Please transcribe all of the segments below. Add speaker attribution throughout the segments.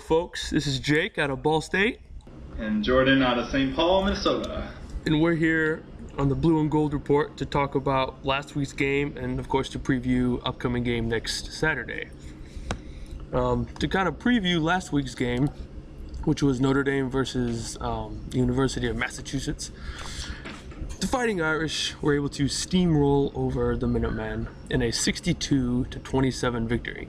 Speaker 1: folks. This is Jake out of Ball State.
Speaker 2: And Jordan out of St. Paul, Minnesota.
Speaker 1: And we're here on the Blue and Gold Report to talk about last week's game and, of course, to preview upcoming game next Saturday. To kind of preview last week's game, which was Notre Dame versus the University of Massachusetts, the Fighting Irish were able to steamroll over the Minutemen in a 62-27 victory.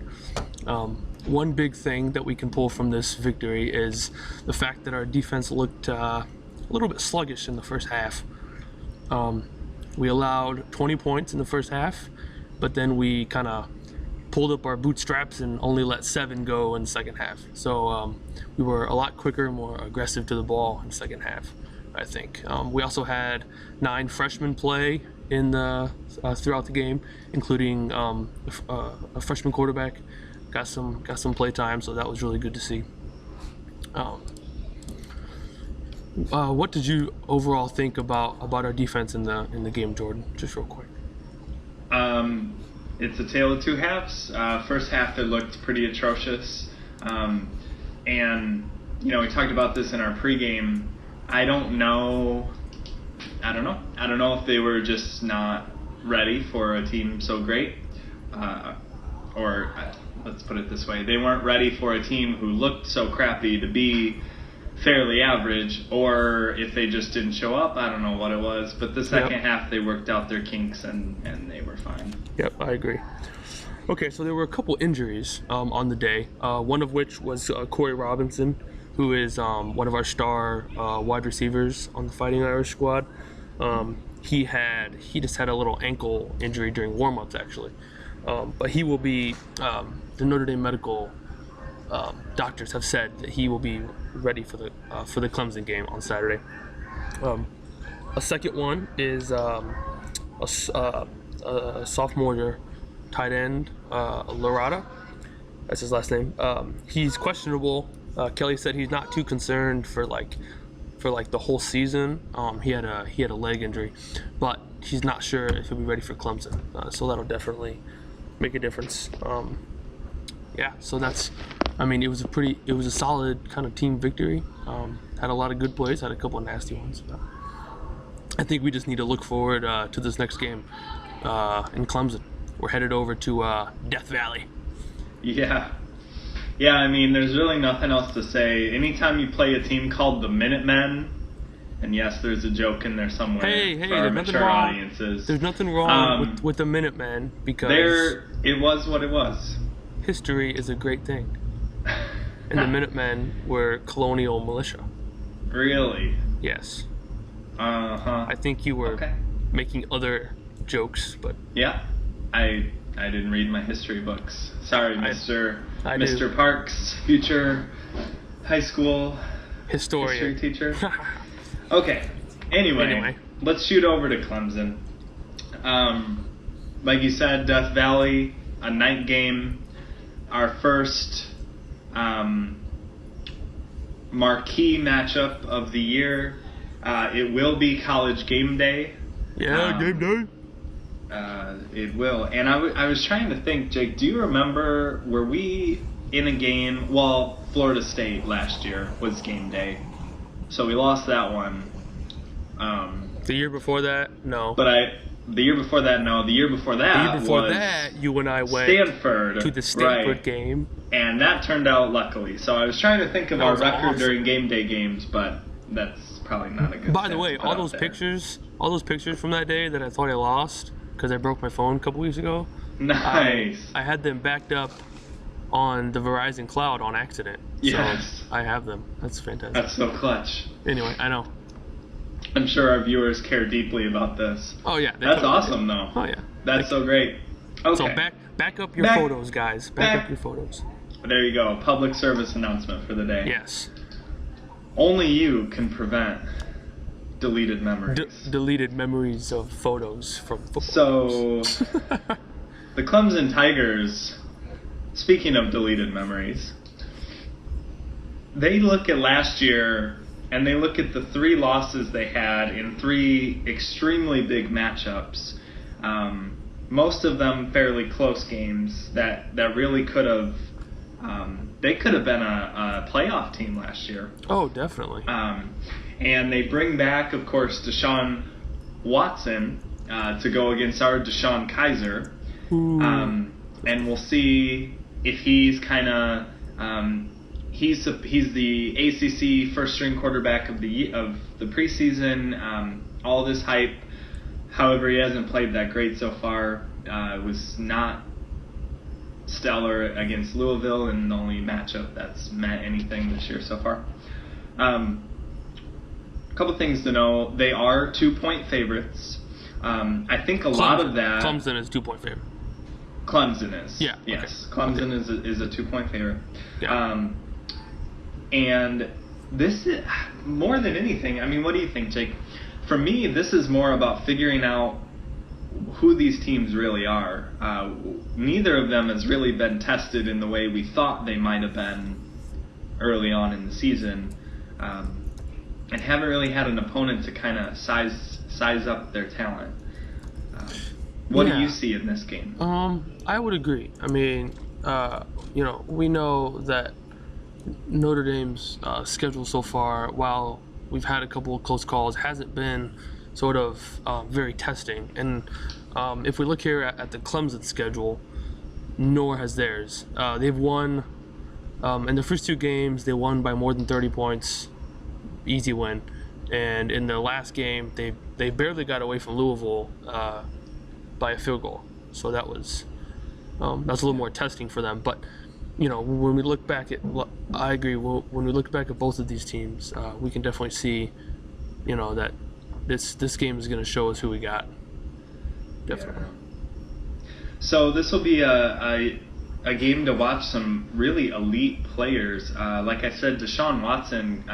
Speaker 1: One big thing that we can pull from this victory is the fact that our defense looked a little bit sluggish in the first half. We allowed 20 points in the first half, but then we kind of pulled up our bootstraps and only let 7 go in the second half. So we were a lot quicker, more aggressive to the ball in the second half, I think. We also had 9 freshmen play in the throughout the game, including a freshman quarterback. Got some play time, so that was really good to see. What did you overall think about our defense in the game, Jordan? Just real quick.
Speaker 2: It's a tale of two halves. First half, it looked pretty atrocious, and we talked about this in our pregame. I don't know if they were just not ready for a team so great, or let's put it this way, they weren't ready for a team who looked so crappy to be fairly average, or if they just didn't show up. I don't know what it was, but the second half they worked out their kinks and they were fine.
Speaker 1: Yep, I agree. Okay, so there were a couple injuries on the day, one of which was Corey Robinson, who is one of our star wide receivers on the Fighting Irish squad. He just had a little ankle injury during warm-ups, actually. But he will be, the Notre Dame medical doctors have said that he will be ready for the Clemson game on Saturday. A second one is a sophomore tight end, Larada. That's his last name. He's questionable. Kelly said he's not too concerned for the whole season. He had a leg injury, but he's not sure if he'll be ready for Clemson. So that'll definitely make a difference. So that's, it was a solid kind of team victory. Had a lot of good plays, had a couple of nasty ones. I think we just need to look forward to this next game in Clemson. We're headed over to Death Valley.
Speaker 2: Yeah, there's really nothing else to say. Anytime you play a team called the Minutemen, and yes, there's a joke in there somewhere for our mature audiences.
Speaker 1: There's nothing wrong with the Minutemen, because
Speaker 2: it was what it was.
Speaker 1: History is a great thing. And the Minutemen were colonial militia.
Speaker 2: Really?
Speaker 1: Yes.
Speaker 2: Uh-huh.
Speaker 1: I think you were making other jokes, but...
Speaker 2: Yeah. I didn't read my history books. Sorry, Mr. Parks, future high school
Speaker 1: historian.
Speaker 2: History teacher. Okay. Anyway, let's shoot over to Clemson. Like you said, Death Valley, a night game. Our first marquee matchup of the year. It will be College game day.
Speaker 1: Yeah, game day.
Speaker 2: It will. And I was trying to think, Jake, do you remember, were we in a game, Florida State last year was game day. So we lost that one.
Speaker 1: The year before that, no.
Speaker 2: The year before that, no. The year before that,
Speaker 1: you and I went to the Stanford game.
Speaker 2: And that turned out luckily. So I was trying to think of our record during game day games, but that's probably not a good.
Speaker 1: By the way, all those pictures from that day that I thought I lost because I broke my phone a couple weeks ago.
Speaker 2: Nice.
Speaker 1: I had them backed up on the Verizon cloud on accident.
Speaker 2: Yes.
Speaker 1: So I have them. That's fantastic.
Speaker 2: That's so clutch.
Speaker 1: Anyway, I know.
Speaker 2: I'm sure our viewers care deeply about this.
Speaker 1: Oh yeah.
Speaker 2: That's awesome though.
Speaker 1: Oh yeah.
Speaker 2: That's so great. Okay.
Speaker 1: So back up your photos, guys. Back up your photos.
Speaker 2: There you go. Public service announcement for the day.
Speaker 1: Yes.
Speaker 2: Only you can prevent deleted memories.
Speaker 1: Deleted memories of photos from football.
Speaker 2: So, the Clemson Tigers, speaking of deleted memories, they look at last year and they look at the 3 losses they had in 3 extremely big matchups. Most of them fairly close games that really could have They could have been a playoff team last year.
Speaker 1: Oh, definitely.
Speaker 2: And they bring back, of course, Deshaun Watson to go against our Deshaun Kaiser. And we'll see if he's kind of he's the ACC first string quarterback of the preseason. All this hype. However, he hasn't played that great so far. Was not stellar against Louisville in the only matchup that's meant anything this year so far. A couple things to know. They are 2-point favorites. I think a lot of that...
Speaker 1: Clemson is 2-point favorite.
Speaker 2: Clemson is.
Speaker 1: Yeah.
Speaker 2: Yes.
Speaker 1: Okay.
Speaker 2: Clemson is a 2-point favorite.
Speaker 1: Yeah.
Speaker 2: And this is, more than anything, I mean, what do you think, Jake? For me, this is more about figuring out who these teams really are. Neither of them has really been tested in the way we thought they might have been early on in the season, and haven't really had an opponent to kind of size up their talent. What do you see in this game?
Speaker 1: I would agree. I mean, we know that Notre Dame's schedule so far, while we've had a couple of close calls, hasn't been sort of very testing. And if we look here at the Clemson schedule, nor has theirs. They've won in the first 2 games. They won by more than 30 points, easy win. And in the last game, they barely got away from Louisville by a field goal. So that's a little more testing for them. But when we look back at, I agree. When we look back at both of these teams, we can definitely see, that this game is going to show us who we got. Definitely.
Speaker 2: Yeah. So this will be a game to watch some really elite players. Like I said, Deshaun Watson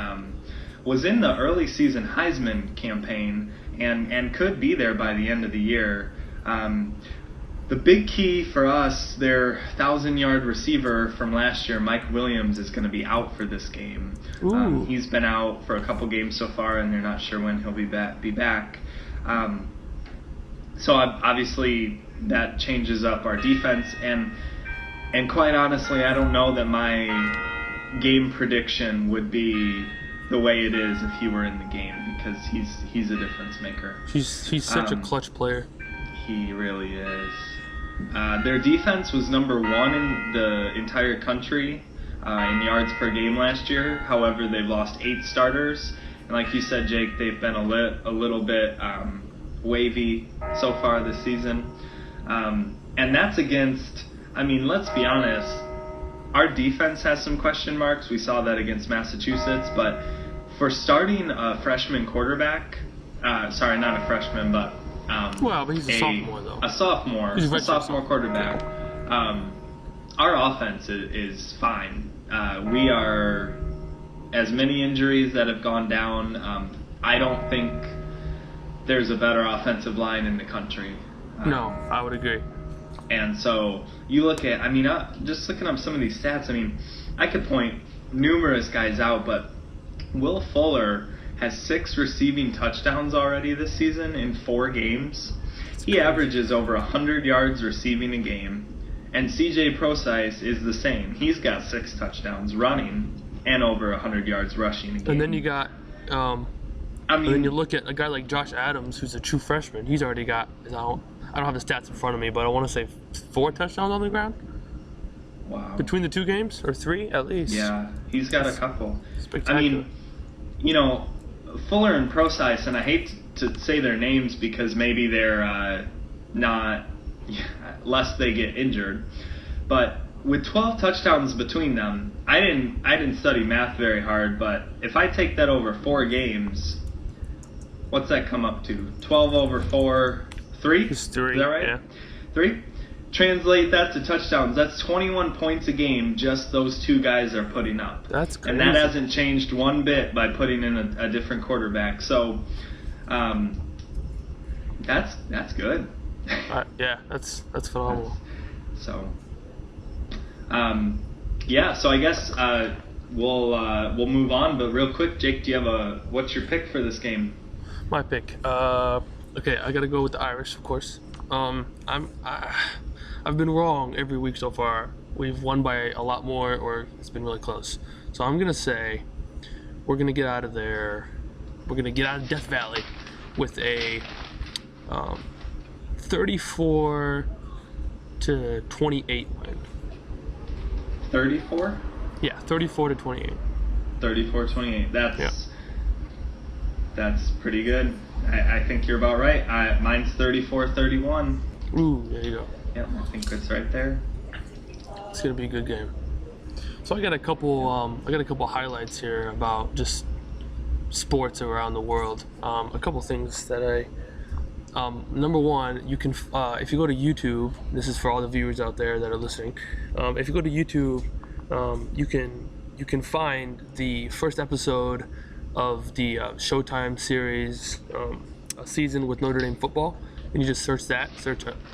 Speaker 2: was in the early season Heisman campaign and could be there by the end of the year. The big key for us, their 1,000-yard receiver from last year, Mike Williams, is going to be out for this game. He's been out for a couple games so far, and they're not sure when he'll be back. So obviously that changes up our defense, and quite honestly, I don't know that my game prediction would be the way it is if he were in the game, because he's a difference maker.
Speaker 1: He's such a clutch player.
Speaker 2: He really is. Their defense was number 1 in the entire country in yards per game last year. However, they've lost 8 starters. And like you said, Jake, they've been a little bit wavy so far this season. And that's against, I mean, let's be honest, our defense has some question marks. We saw that against Massachusetts. But for starting a freshman quarterback, sorry, not a freshman, but
Speaker 1: but he's a sophomore, though.
Speaker 2: A sophomore quarterback. Our offense is fine. We are, as many injuries that have gone down, I don't think there's a better offensive line in the country.
Speaker 1: No, I would agree.
Speaker 2: And so you look at, just looking up some of these stats, I could point numerous guys out, but Will Fuller has 6 receiving touchdowns already this season in 4 games. He averages over 100 yards receiving a game. And CJ Prosise is the same. He's got 6 touchdowns running and over 100 yards rushing a game.
Speaker 1: And then you got, and then you look at a guy like Josh Adams, who's a true freshman. He's already got, I don't have the stats in front of me, but I want to say 4 touchdowns on the ground.
Speaker 2: Wow.
Speaker 1: Between the 2 games, or 3 at least.
Speaker 2: Yeah, he's got a couple.
Speaker 1: Spectacular.
Speaker 2: Fuller and Prosise, and I hate to say their names because maybe they're not, lest they get injured, but with 12 touchdowns between them, I didn't study math very hard, but if I take that over 4 games, what's that come up to? 12 over 4, 3?
Speaker 1: It's 3.
Speaker 2: Is that right?
Speaker 1: Yeah.
Speaker 2: 3? Translate that to touchdowns. That's 21 points a game just those 2 guys are putting up.
Speaker 1: That's crazy.
Speaker 2: And that hasn't changed one bit by putting in a different quarterback. So that's good.
Speaker 1: Yeah, that's phenomenal.
Speaker 2: So so I guess we'll move on. But real quick, Jake, do you have what's your pick for this game?
Speaker 1: My pick. Okay, I gotta go with the Irish, of course. I've been wrong every week so far. we've won by a lot more, or it's been really close. So I'm gonna say we're gonna get out of there. We're gonna get out of Death Valley with a 34 to 28 win.
Speaker 2: 34?
Speaker 1: Yeah, 34 to 28.
Speaker 2: 34-28. That's pretty good. I think you're about right. Mine's 34-31.
Speaker 1: Ooh, there you go.
Speaker 2: Yeah, I think it's right there.
Speaker 1: It's gonna be a good game. So I got a couple highlights here about just sports around the world. A couple things that number one, you can if you go to YouTube. This is for all the viewers out there that are listening. If you go to YouTube, you can find the first episode of the Showtime series, A Season with Notre Dame Football, and you just search A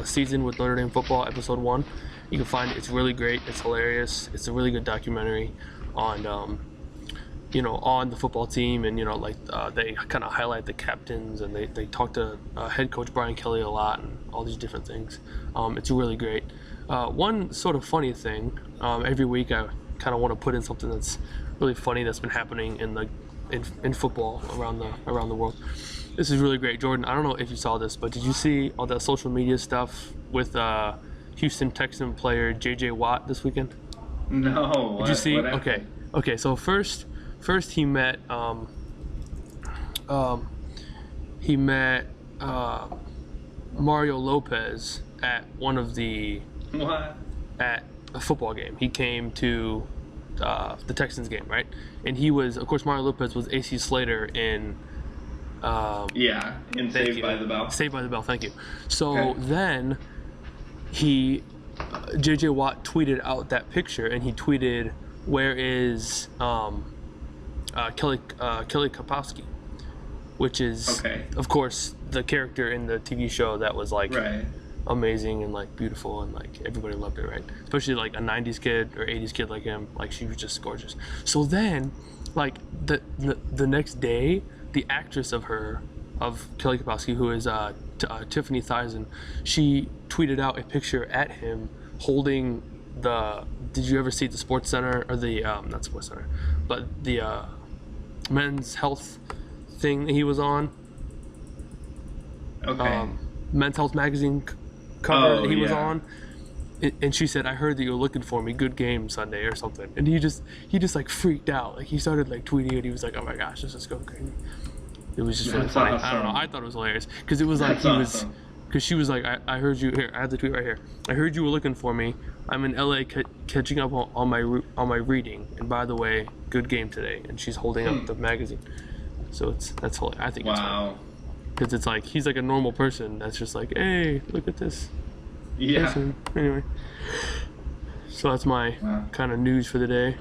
Speaker 1: Season with Notre Dame Football, episode 1. You can find it. It's really great. It's hilarious. It's a really good documentary on on the football team, and they kind of highlight the captains, and they talk to head coach Brian Kelly a lot, and all these different things. It's really great. One sort of funny thing, every week I kind of want to put in something that's really funny that's been happening in football around the world. This is really great, Jordan. I don't know if you saw this, but did you see all that social media stuff with Houston Texan player J.J. Watt this weekend?
Speaker 2: No.
Speaker 1: Did you see?
Speaker 2: What
Speaker 1: Okay. So first he met Mario Lopez at at a football game. He came to the Texans game, right? And he was, of course, Mario Lopez was AC Slater in
Speaker 2: Saved by the Bell.
Speaker 1: Saved by the Bell, thank you. So
Speaker 2: Okay.
Speaker 1: then J.J. Watt tweeted out that picture, and he tweeted, "Where is Kelly Kapowski?" Which is, of course, the character in the TV show that was like amazing and like beautiful, and like everybody loved it, right? Especially like a 90s kid or 80s kid like him. Like, she was just gorgeous. So then, like the next day, the actress of Kelly Kapowski, who is Tiffany Thiessen, she tweeted out a picture at him holding did you ever see the Sports Center, or the not Sports Center, but the men's health thing that he was on? Men's Health magazine cover that he was on, and she said, "I heard that you were looking for me. Good game Sunday," or something. And he just like freaked out. Like, he started like tweeting it. He was like, "Oh my gosh, this is going crazy." It was just really funny.
Speaker 2: Awesome.
Speaker 1: I don't know. I thought it was hilarious because it was like because she was like, I heard you here. I have the tweet right here. "I heard you were looking for me. I'm in LA catching up on my reading. And by the way, good game today." And she's holding up the magazine. So that's hilarious. I think it's funny. Because it's like, he's like a normal person that's just like, "Hey, look at this."
Speaker 2: Yeah.
Speaker 1: person." Anyway. So that's my kind of news for the day.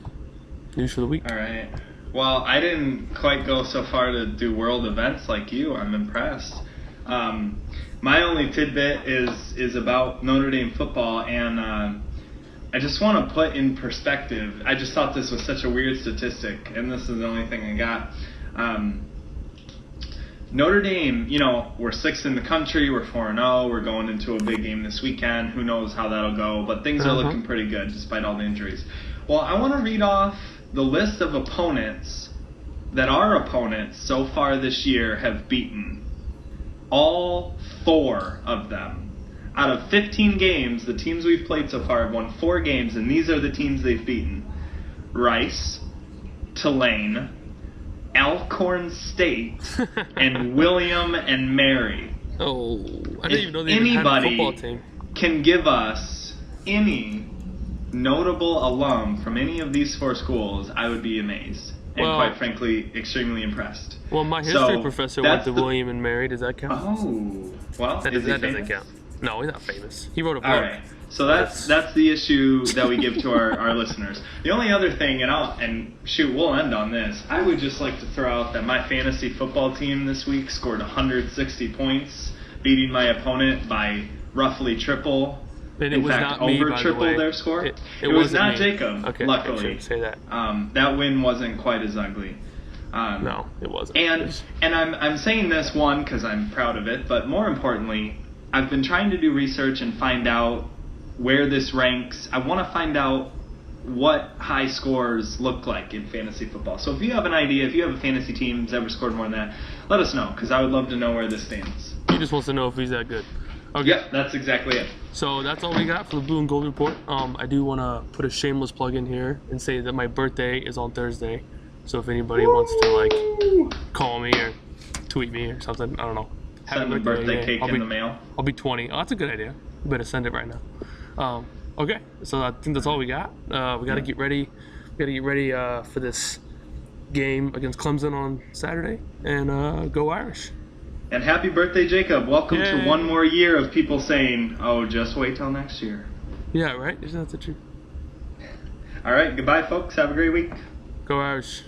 Speaker 1: News for the week.
Speaker 2: All right. Well, I didn't quite go so far to do world events like you. I'm impressed. My only tidbit is about Notre Dame football, and I just want to put in perspective. I just thought this was such a weird statistic, and this is the only thing I got. Notre Dame, we're 6th in the country, we're 4-0, we're going into a big game this weekend. Who knows how that'll go, but things are looking pretty good despite all the injuries. Well, I want to read off the list of opponents that our opponents so far this year have beaten. All 4 of them. Out of 15 games, the teams we've played so far have won 4 games, and these are the teams they've beaten: Rice, Tulane, Alcorn State, and William and Mary.
Speaker 1: Oh, I didn't even know they even had a football team.
Speaker 2: Can give us any notable alum from any of these 4 schools, I would be amazed. And quite frankly, extremely impressed.
Speaker 1: Well, my history professor went to William and Mary. Does that count?
Speaker 2: Oh, well,
Speaker 1: that doesn't count. No, he's not famous. He wrote a book.
Speaker 2: All right. So that's the issue that we give to our listeners. The only other thing, we'll end on this. I would just like to throw out that my fantasy football team this week scored 160 points, beating my opponent by roughly triple.
Speaker 1: And it was not me,
Speaker 2: over
Speaker 1: by
Speaker 2: triple
Speaker 1: the way.
Speaker 2: their score.
Speaker 1: It
Speaker 2: was not
Speaker 1: me.
Speaker 2: Jacob.
Speaker 1: Okay,
Speaker 2: luckily.
Speaker 1: Say that.
Speaker 2: That win wasn't quite as ugly.
Speaker 1: No, it wasn't.
Speaker 2: And I'm saying this, one, because I'm proud of it, but more importantly, I've been trying to do research and find out where this ranks. I want to find out what high scores look like in fantasy football. So if you have an idea, if you have a fantasy team that's ever scored more than that, let us know, because I would love to know where this stands.
Speaker 1: He just wants to know if he's that good. Okay.
Speaker 2: Yep, that's exactly it.
Speaker 1: So that's all we got for the Blue and Gold Report. I do want to put a shameless plug in here and say that my birthday is on Thursday. So if anybody wants to like call me or tweet me or something, I don't know.
Speaker 2: Send a birthday cake in the mail.
Speaker 1: I'll be 20. Oh, that's a good idea. You better send it right now. Okay, so I think that's all we got. We got to get ready. We got to get ready for this game against Clemson on Saturday and go Irish.
Speaker 2: And happy birthday, Jacob. Welcome
Speaker 1: Yay.
Speaker 2: to one more year of people saying, oh, just wait till next year.
Speaker 1: Yeah, right? Isn't that the truth?
Speaker 2: All right, goodbye, folks. Have a great week.
Speaker 1: Go Irish.